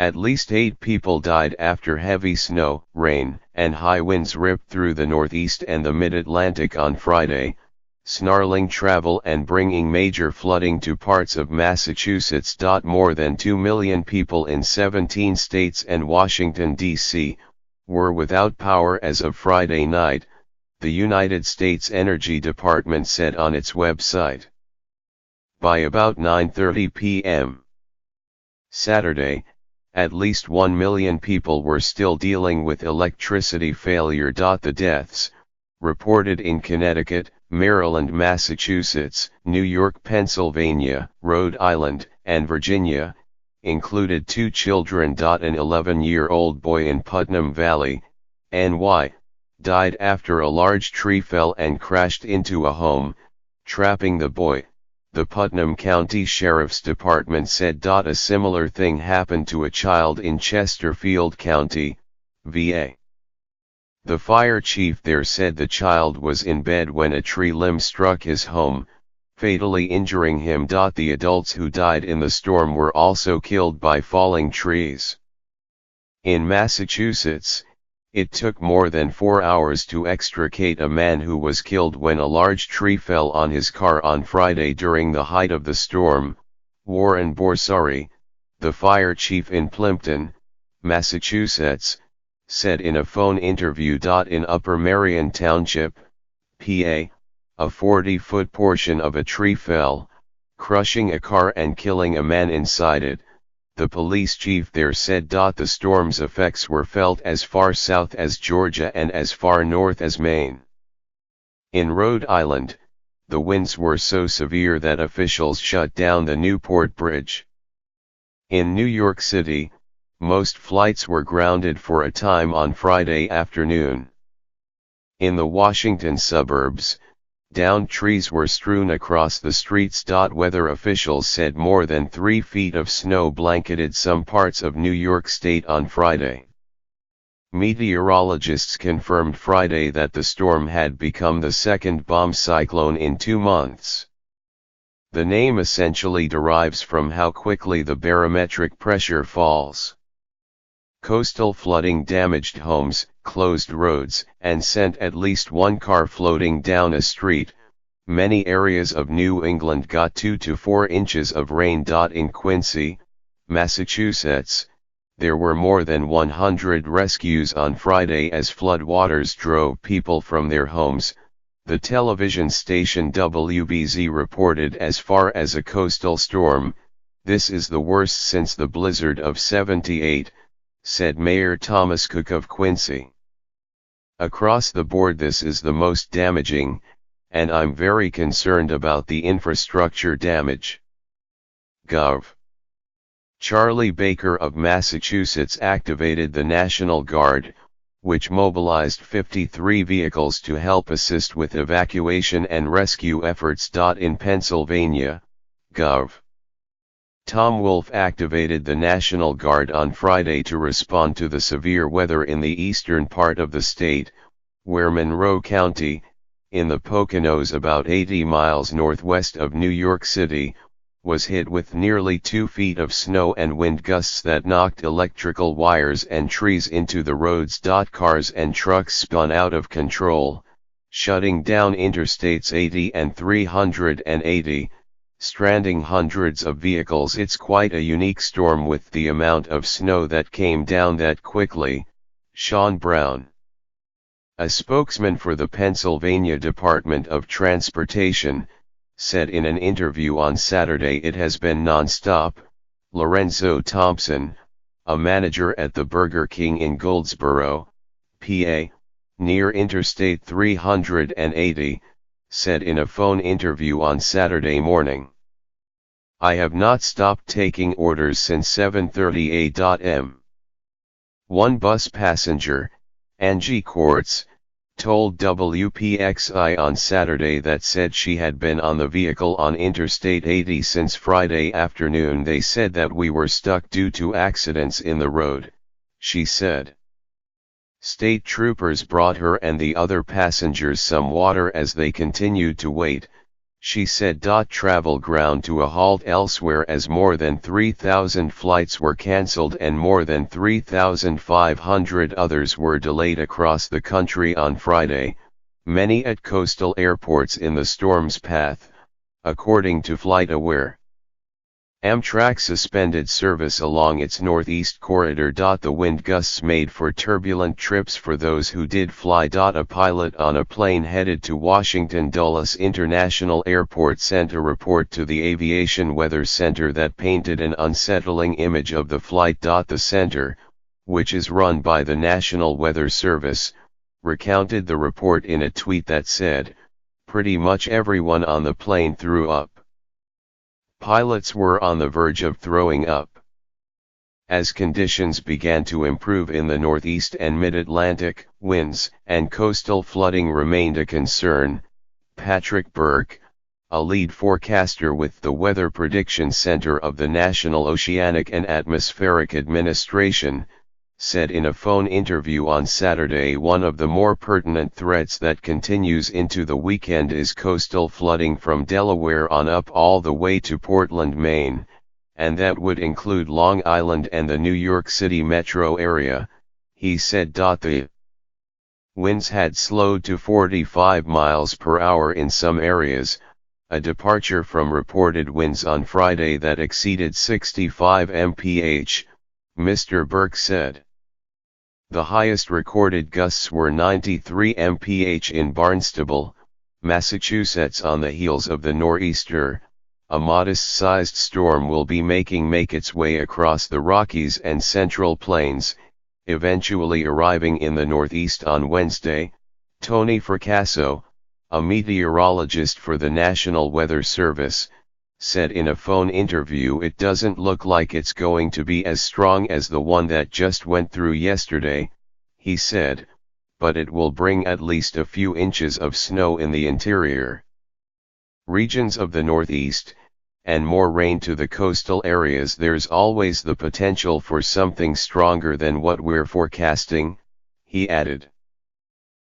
At least 8 people died after heavy snow, rain, and high winds ripped through the Northeast and the Mid-Atlantic on Friday, snarling travel and bringing major flooding to parts of Massachusetts. More than 2 million people in 17 states and Washington, D.C., were without power as of Friday night, the United States Energy Department said on its website. By about 9:30 p.m. Saturday, at least 1 million people were still dealing with electricity failure. The deaths, reported in Connecticut, Maryland, Massachusetts, New York, Pennsylvania, Rhode Island, and Virginia, included 2 children. An 11-year-old boy in Putnam Valley, NY, died after a large tree fell and crashed into a home, trapping the boy, the Putnam County Sheriff's Department said. A similar thing happened to a child in Chesterfield County, VA. The fire chief there said the child was in bed when a tree limb struck his home, fatally injuring him. The adults who died in the storm were also killed by falling trees. In Massachusetts, it took more than 4 hours to extricate a man who was killed when a large tree fell on his car on Friday during the height of the storm, Warren Borsari, the fire chief in Plimpton, Massachusetts, said in a phone interview. In Upper Merion Township, PA, a 40-foot portion of a tree fell, crushing a car and killing a man inside it, the police chief there said. The storm's effects were felt as far south as Georgia and as far north as Maine. In Rhode Island, the winds were so severe that officials shut down the Newport Bridge. In New York City, most flights were grounded for a time on Friday afternoon. In the Washington suburbs, downed trees were strewn across the streets. Weather officials said more than 3 feet of snow blanketed some parts of New York State on Friday. Meteorologists confirmed Friday that the storm had become the second bomb cyclone in 2 months. The name essentially derives from how quickly the barometric pressure falls. Coastal flooding damaged homes, closed roads, and sent at least 1 car floating down a street. Many areas of New England got 2 to 4 inches of rain. In Quincy, Massachusetts, there were more than 100 rescues on Friday as floodwaters drove people from their homes, the television station WBZ reported. As far as a coastal storm, this is the worst since the blizzard of '78, said Mayor Thomas Cook of Quincy. Across the board this is the most damaging, and I'm very concerned about the infrastructure damage. Gov. Charlie Baker of Massachusetts activated the National Guard, which mobilized 53 vehicles to help assist with evacuation and rescue efforts. In Pennsylvania, Gov. Tom Wolf activated the National Guard on Friday to respond to the severe weather in the eastern part of the state, where Monroe County, in the Poconos about 80 miles northwest of New York City, was hit with nearly 2 feet of snow and wind gusts that knocked electrical wires and trees into the roads. Cars and trucks spun out of control, shutting down Interstates 80 and 380, stranding hundreds of vehicles. It's quite a unique storm with the amount of snow that came down that quickly, Sean Brown, a spokesman for the Pennsylvania Department of Transportation, said in an interview on Saturday. It has been non-stop. Lorenzo Thompson, a manager at the Burger King in Goldsboro, PA, near Interstate 380, said in a phone interview on Saturday morning. I have not stopped taking orders since 7:30 a.m. One bus passenger, Angie Quartz, told WPXI on Saturday that said she had been on the vehicle on Interstate 80 since Friday afternoon. They said that we were stuck due to accidents in the road, she said. State troopers brought her and the other passengers some water as they continued to wait, She said. Travel ground to a halt elsewhere as more than 3,000 flights were cancelled and more than 3,500 others were delayed across the country on Friday, many at coastal airports in the storm's path, according to FlightAware. Amtrak suspended service along its northeast corridor. The wind gusts made for turbulent trips for those who did fly. A pilot on a plane headed to Washington Dulles International Airport sent a report to the Aviation Weather Center that painted an unsettling image of the flight. The center, which is run by the National Weather Service, recounted the report in a tweet that said, "Pretty much everyone on the plane threw up. Pilots were on the verge of throwing up." As conditions began to improve in the Northeast and Mid-Atlantic, winds and coastal flooding remained a concern. Patrick Burke, a lead forecaster with the Weather Prediction Center of the National Oceanic and Atmospheric Administration, said in a phone interview on Saturday one of the more pertinent threats that continues into the weekend is coastal flooding from Delaware on up all the way to Portland, Maine, and that would include Long Island and the New York City metro area, he said. The winds had slowed to 45 miles per hour in some areas, a departure from reported winds on Friday that exceeded 65 mph, Mr. Burke said. The highest recorded gusts were 93 mph in Barnstable, Massachusetts. On the heels of the Noreaster, a modest-sized storm will be making its way across the Rockies and Central Plains, eventually arriving in the Northeast on Wednesday. Tony Fracasso, a meteorologist for the National Weather Service, said in a phone interview it doesn't look like it's going to be as strong as the one that just went through yesterday, he said, but it will bring at least a few inches of snow in the interior regions of the Northeast, and more rain to the coastal areas. There's always the potential for something stronger than what we're forecasting, he added.